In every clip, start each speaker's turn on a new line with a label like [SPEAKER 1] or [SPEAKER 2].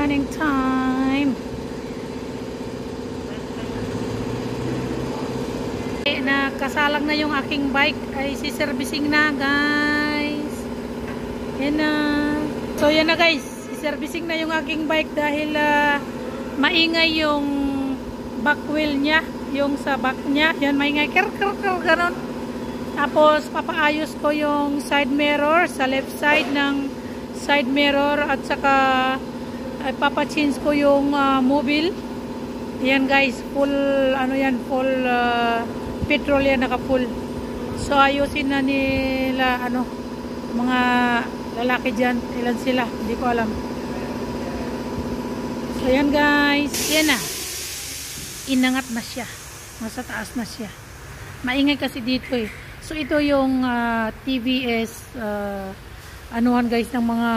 [SPEAKER 1] morning time. Nakasalang na yung aking bike ay si-servicing na guys. Yan na. So yan na guys, si-servicing na yung aking bike dahil maingay yung back wheel niya, yung sa back niya. Yan maingay, ganon. Tapos papaayos ko yung side mirror sa left side ng side mirror at saka papachange ko yung mobile. Yan guys, full ano yan, full petrol yan, naka full. So ayusin na nila ano, mga lalaki dyan, ilan sila, hindi ko alam. So yan guys, yan na, inangat na siya, nasa taas na siya. Maingay kasi dito eh. So ito yung TVS anuhan guys ng mga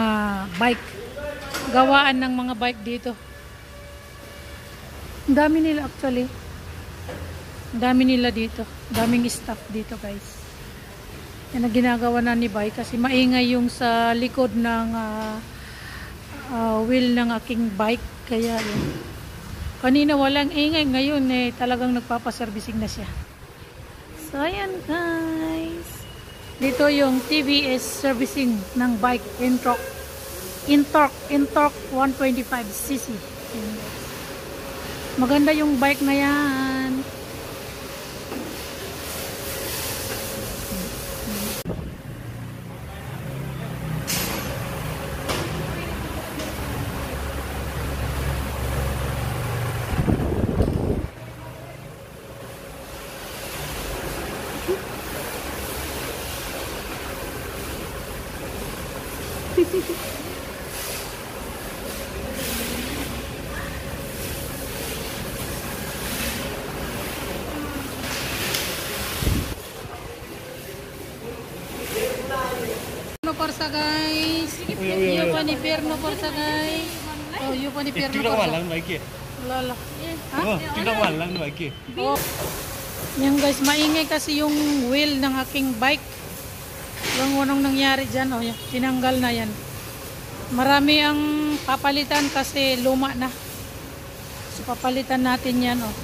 [SPEAKER 1] bike, gawaan ng mga bike dito. Ang dami nila actually, ang dami nila dito, daming staff dito guys. Yan ang ginagawa na ni bike kasi maingay yung sa likod ng wheel ng aking bike, kaya yun. Kanina walang ingay, ngayon eh talagang nagpapaservising na siya. So ayan guys, dito yung TVS servicing ng bike Intorq 125cc. Maganda yung bike na yan. Porsa guys. Yo pa ni Perno porsa guys. Oh, yo pa ni Perno porsa. Walang bike. Lala. Oh, tidak walang bike. Oh. Yan guys, maingay kasi yung wheel ng aking bike. Yung anong nangyari diyan, oh, tinanggal na yan. Marami ang papalitan kasi luma na. So papalitan natin yan, oh.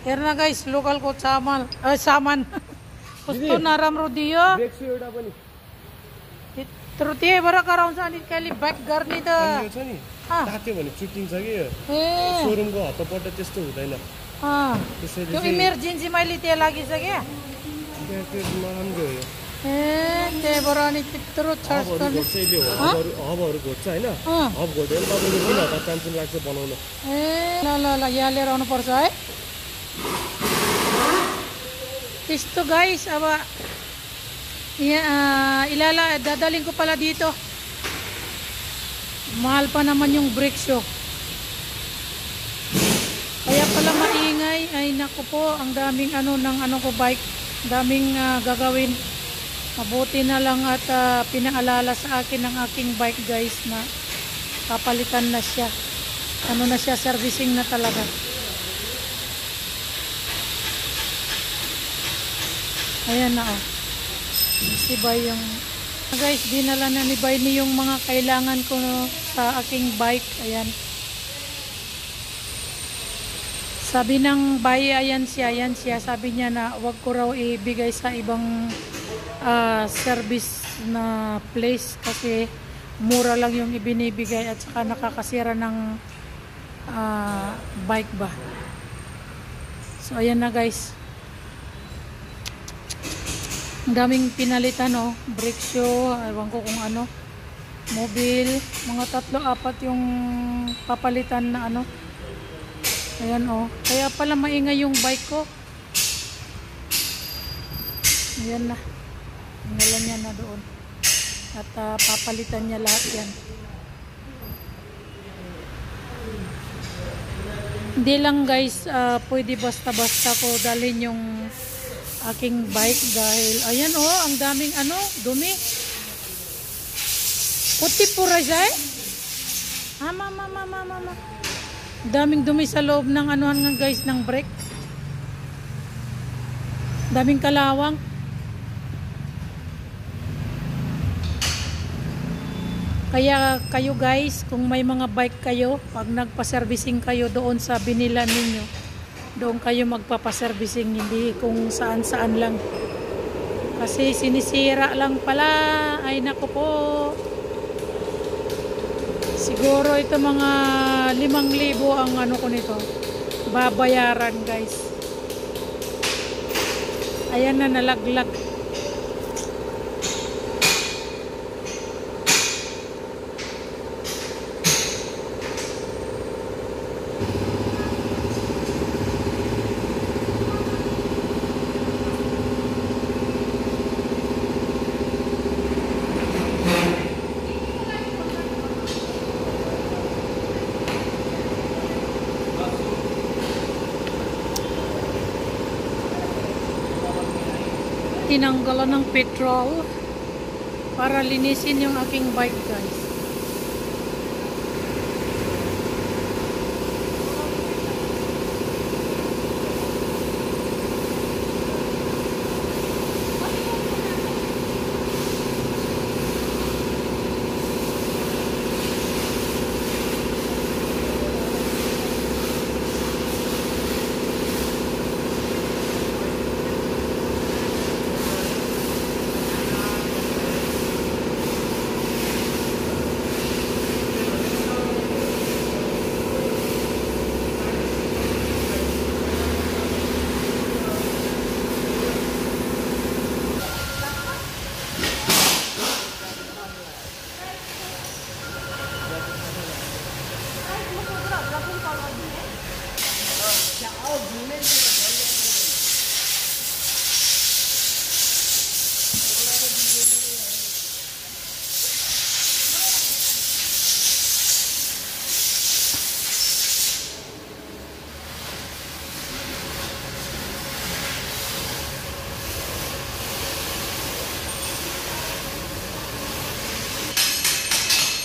[SPEAKER 1] Here na guys, local ko saman. Saman. Gusto naram rodeo.
[SPEAKER 2] Break से एउटा पनि
[SPEAKER 1] त्रुटि बरा गराउँछ अनि कहिले बाइक गर्ने त
[SPEAKER 2] यो छ नि तात्यो भने चुटिङ छ के यो शोरूमको हतपट त्यस्तो हुँदैन त्यसैले
[SPEAKER 1] त्यो इमर्जेन्सी मैले त्यो लागिसके
[SPEAKER 2] त्यो नराम्रो हो
[SPEAKER 1] त्यही भएर अनि त्यत्रो चार्ज गर्ने
[SPEAKER 2] हबहरू घोट्छ हैन हब घोट्यो भने तपाईले किन हता टेन्सन लाग्छ बनाउन
[SPEAKER 1] ल ल ल यहाँ लिएर आउनु पर्छ है त्यस्तो guys. अब dadaling ko pala dito, mahal pa naman yung brake show, kaya pala maingay. Ay naku po, ang daming ano ng ano ko bike, daming gagawin. Mabuti na lang at pinaalala sa akin ng aking bike guys na papalitan na siya, ano na siya, servicing na talaga. Ayan na, oh. Si Bay yung guys, dinala na ni Bay ni yung mga kailangan ko sa aking bike. Ayan. Sabi ng Bay, ayan siya. Sabi niya na wag ko raw ibigay sa ibang service na place kasi mura lang yung ibinibigay at saka nakakasira ng bike ba. So ayan na guys. Ang daming pinalitan, oh. Brake shoe, ewan ko kung ano, mobile, mga 3-4 yung papalitan na ano. Ayan, oh. Kaya pala maingay yung bike ko. Ayan na. Ngalan niya na doon. At papalitan niya lahat yan. Hindi lang guys, pwede basta-basta ko dalhin yung aking bike dahil ayan, oh, ang daming ano, dumi. Puti pura siya eh. Mama. Daming dumi sa loob ng anuhan nga guys ng brake. Daming kalawang. Kaya kayo guys, kung may mga bike kayo, pag nagpa-servicing kayo doon sa binilan ninyo, doon kayo magpapa-servicing, hindi kung saan-saan lang. Kasi sinisira lang pala. Ay naku po. Siguro ito mga 5,000 ang ano ko nito. Babayaran guys. Ayan na, nalaglag. Tinanggalan ng petrol para linisin yung aking bike guys.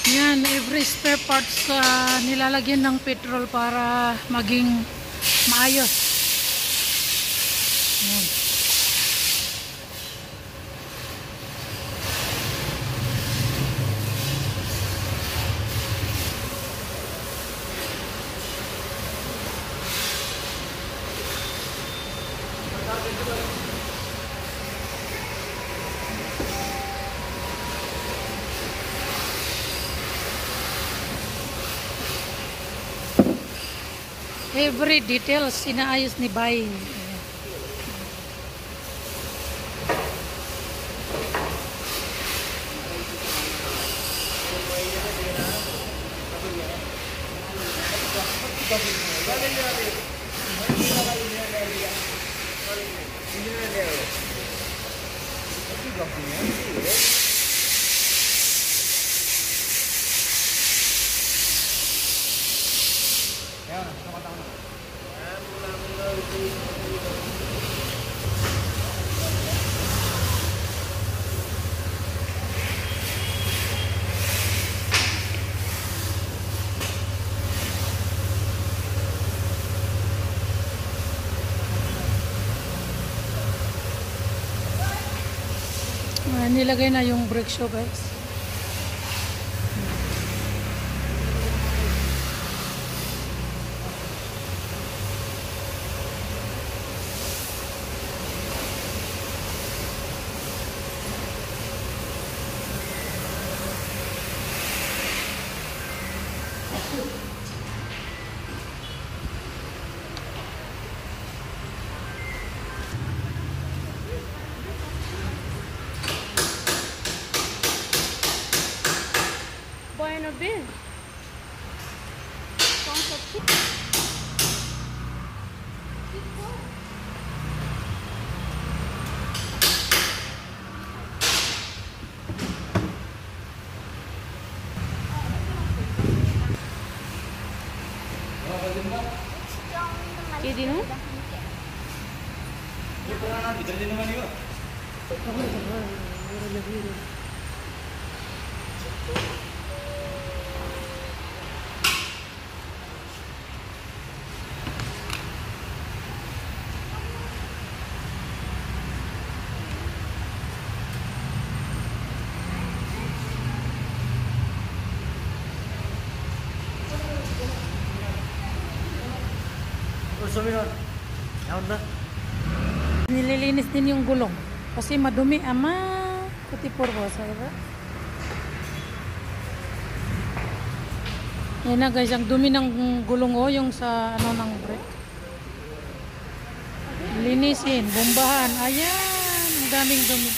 [SPEAKER 1] Yan, every spare parts nilalagyan ng petrol para maging maayos. Yan. Every details inaayos ni Bay. Nilagay na yung brake shoe guys.
[SPEAKER 3] Bueno, bien. ¿Qué dino?
[SPEAKER 1] Nililinis din yung gulong. Kasi madumi, ama. Kutipor ba sa iba? Yan na guys, ang dumi ng gulong o yung sa ano ng brake. Linisin, bombahan. Ayan, ang daming dumi.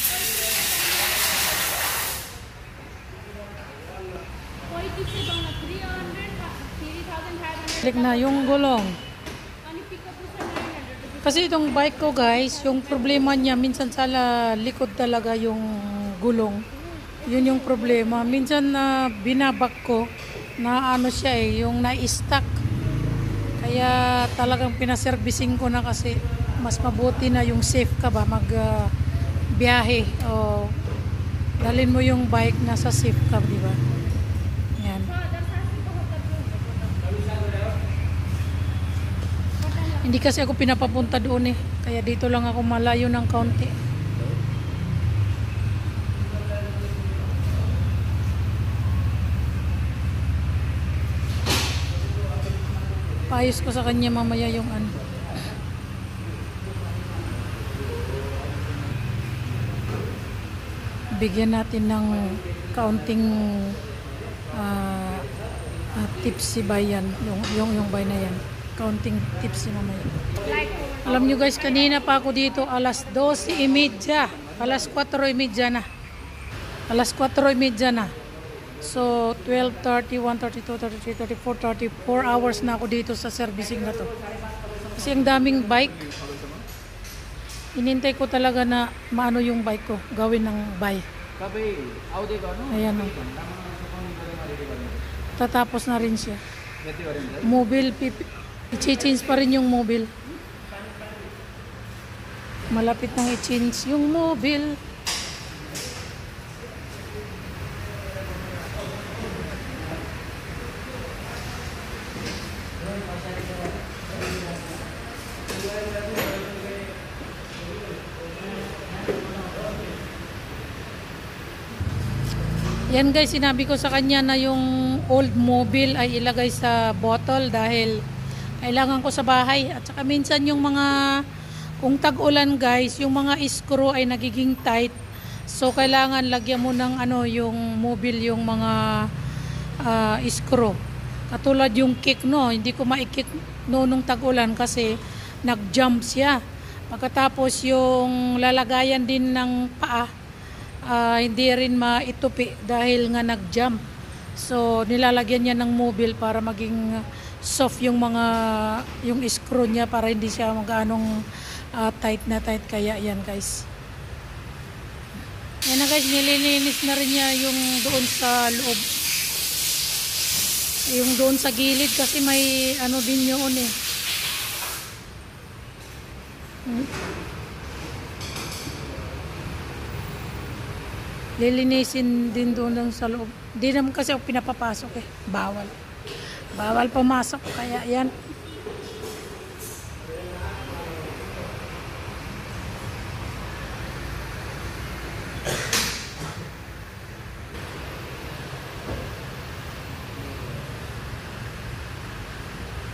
[SPEAKER 1] Balik na yung gulong. Kasi itong bike ko guys, yung problema niya, minsan sa likod talaga yung gulong. Yun yung problema. Minsan na binabak ko, na ano siya yung na-stuck. Kaya talagang pinaservising ko na kasi mas mabuti na yung safe ka ba biyahe o dalhin mo yung bike nasa safe ka, di ba? Yan. Hindi kasi ako pinapapunta doon kaya dito lang ako malayo ng kaunti. Paayos ko sa kanya mamaya yung ano. Bigyan natin ng kaunting tips si Bayan, yung bay na yan. Kaunting tips si mamaya. Alam nyo guys, kanina pa ako dito alas 12:30. Alas 4:30 na. Alas 4:30 na. So, 12:30, 1:32, 33, 34, 34 hours na ako dito sa servicing na to. Kasi ang daming bike. Inintay ko talaga na maano yung bike ko. Gawin ng buy. Ayan o. Tatapos na rin siya. Mobile, i-change pa rin yung mobile. Malapit nang i-change yung mobile. Yan guys, sinabi ko sa kanya na yung old mobile ay ilagay sa bottle dahil kailangan ko sa bahay. At saka minsan yung mga, kung tag-ulan guys, yung mga screw ay nagiging tight. So kailangan lagyan mo ng ano, yung mobile, yung mga screw. Katulad yung kick no, hindi ko ma-kick no nung tag-ulan kasi nag-jump siya. Pagkatapos yung lalagayan din ng paa, hindi rin maitupi dahil nga nag-jump. So nilalagyan niya ng mobile para maging soft yung yung screw niya para hindi siya maganong tight na tight. Kaya yan guys. Yan na guys, nililinis na rin niya yung doon sa loob. Yung doon sa gilid kasi may ano din yun Lilinisin din doon sa loob. Hindi naman kasi ako pinapapasok Bawal. Bawal pumasok. Kaya yan.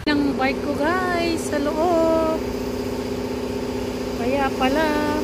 [SPEAKER 1] Ng bike ko guys sa loob. Kaya pala.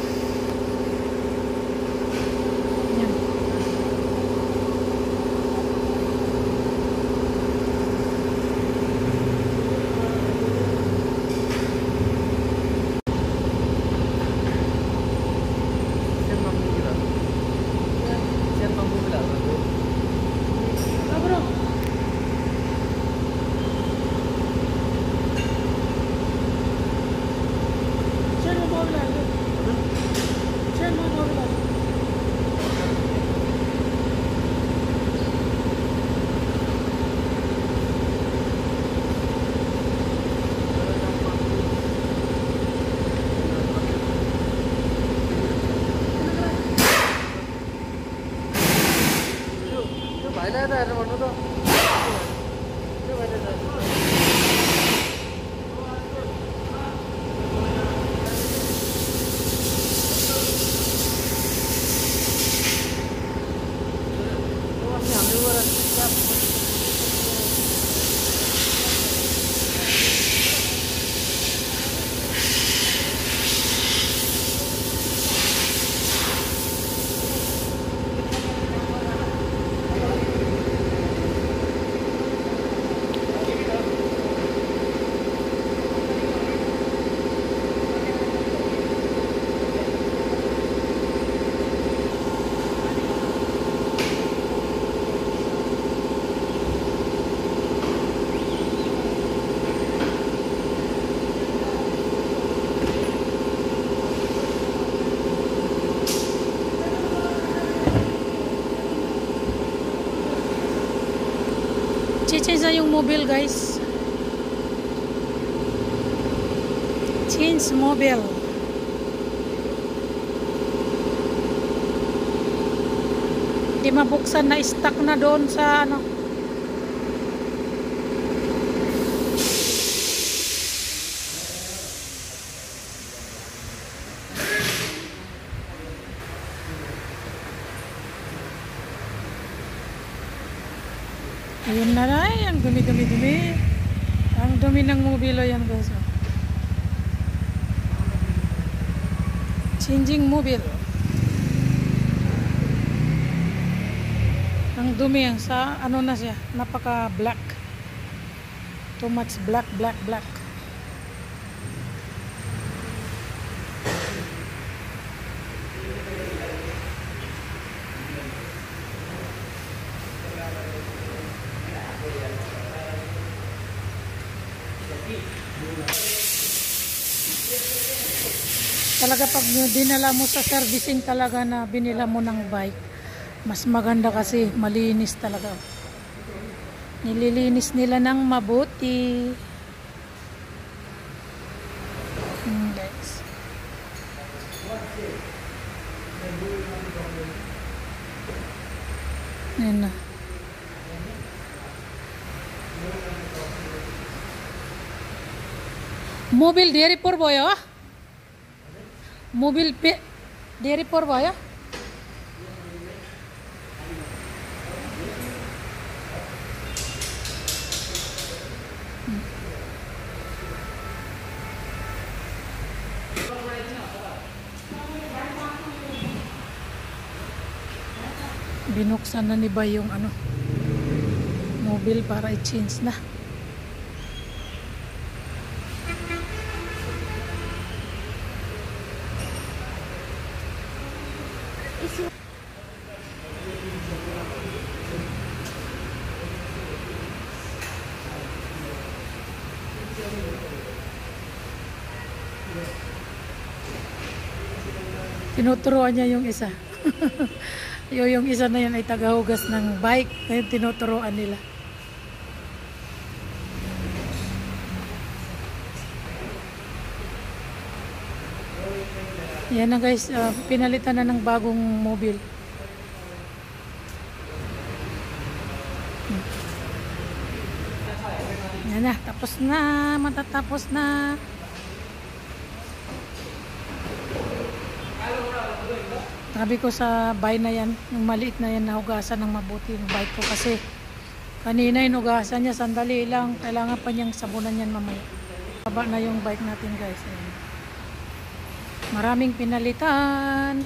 [SPEAKER 1] I-change na yung mobile, guys. Change mobile. Di mabuksan na, stuck na doon sa ano. Ayun na na, ang dumi. Ang dumi ng mobile yan, guys. Changing mobile. Ang dumi yan sa ano na siya, napaka black. Too much black. Talaga pag dinala mo sa servicing talaga na binila mo ng bike, mas maganda kasi malinis talaga. Nililinis nila ng mabuti. Guys. Yan na. Mobil dairy por boya. Mobil pe dairy por boya. Binuksan na ni ba yung ano mobile para i-change na. Tinuturuan niya yung isa. Yung isa na yan ay tagahugas ng bike. Ngayon tinuturuan nila. Yan na guys, pinalitan na ng bagong mobile. Yan na, tapos na, matatapos na. Sabi ko sa bike na yan, yung maliit na yan, nahugasan ng mabuti yung bike ko kasi kanina hinugasan niya, sandali lang, kailangan pa niyang sabunan yan mamaya. Baba na yung bike natin guys. Ayan. Maraming pinalitan.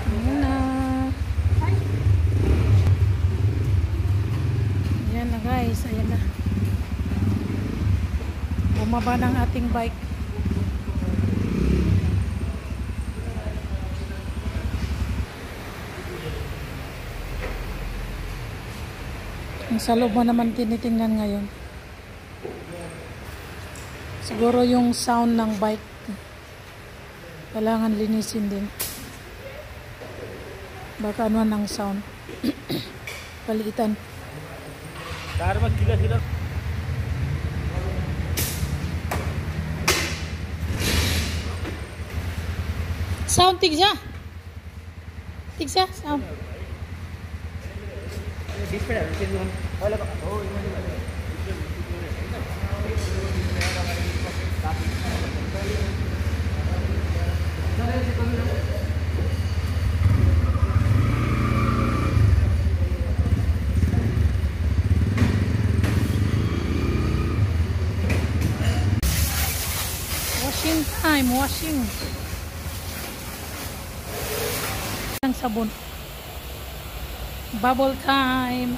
[SPEAKER 1] Ayan na. Ayan na guys, ayan na. Bumaba ng ating bike. Sa loob mo naman tinitingnan ngayon. Siguro yung sound ng bike. Kailangan linisin din. Baka ano ng sound. Palitan. Sound tigsa. Tigsa sound. Washing time, washing. Ang sabon. Bubble time.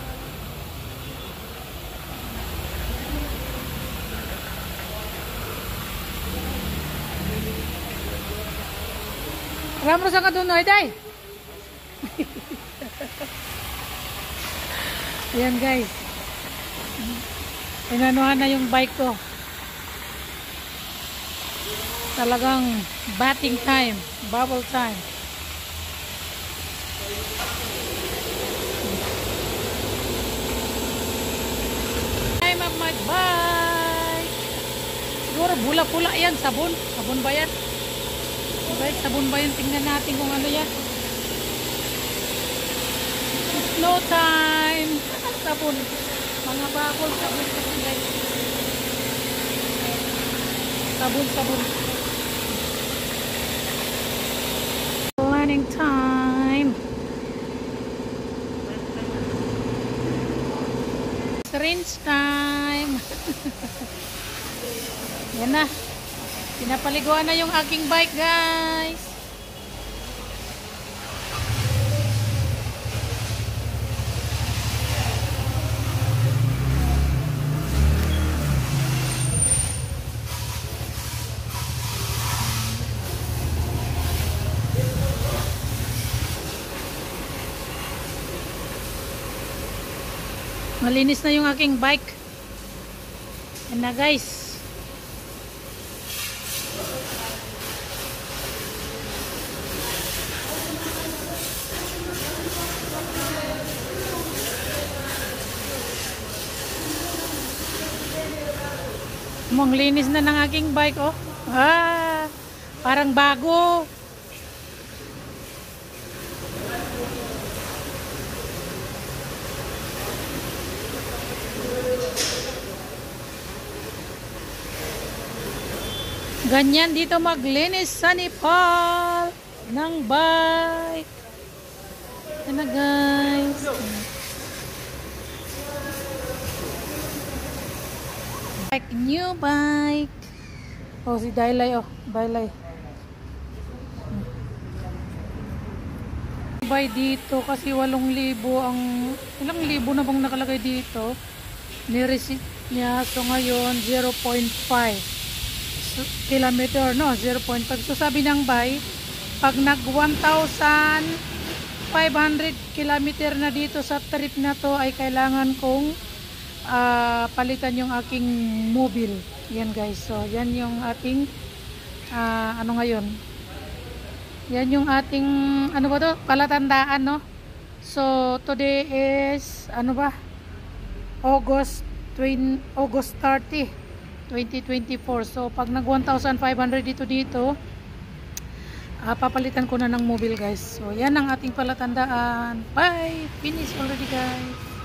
[SPEAKER 1] Ramro sa kadunoy, day. Ayan guys. Inanuhan na yung bike ko. Talagang batting time, bubble time. my bike. Siguro bula-pula yan, sabon. Sabon ba yan? Guys, sabon ba yan? Tingnan natin kung ano yan. Snow time. Sabon. Mga bakol, sabon kasi guys. Sabon. Planning time. Rinse time. Yan na. Pinapaliguan na yung aking bike, guys. Malinis na yung aking bike. Yan na, guys. Ang linis na ng aking bike, oh. Parang bago. Ganyan dito maglinis sa Nepal ng bike. Yan na, guys. Like new bike. Oh, si Dailay, oh. Dailay. Buy dito kasi 8,000 ang... Ilang libo na bang nakalagay dito? Ni-receipt niya. So ngayon, 0.5 kilometer, no? 0.5. So sabi ng buy, pag nag 1,500 kilometer na dito sa trip na to, ay kailangan kong palitan yung aking mobile. Yan, guys. So yan yung ating ano ngayon, yan yung ating ano ba to, palatandaan, no? So today is ano ba, August 30, 2024. So pag nag 1,500 dito papalitan ko na ng mobile, guys. So yan ang ating palatandaan. Bye! Finish already, guys.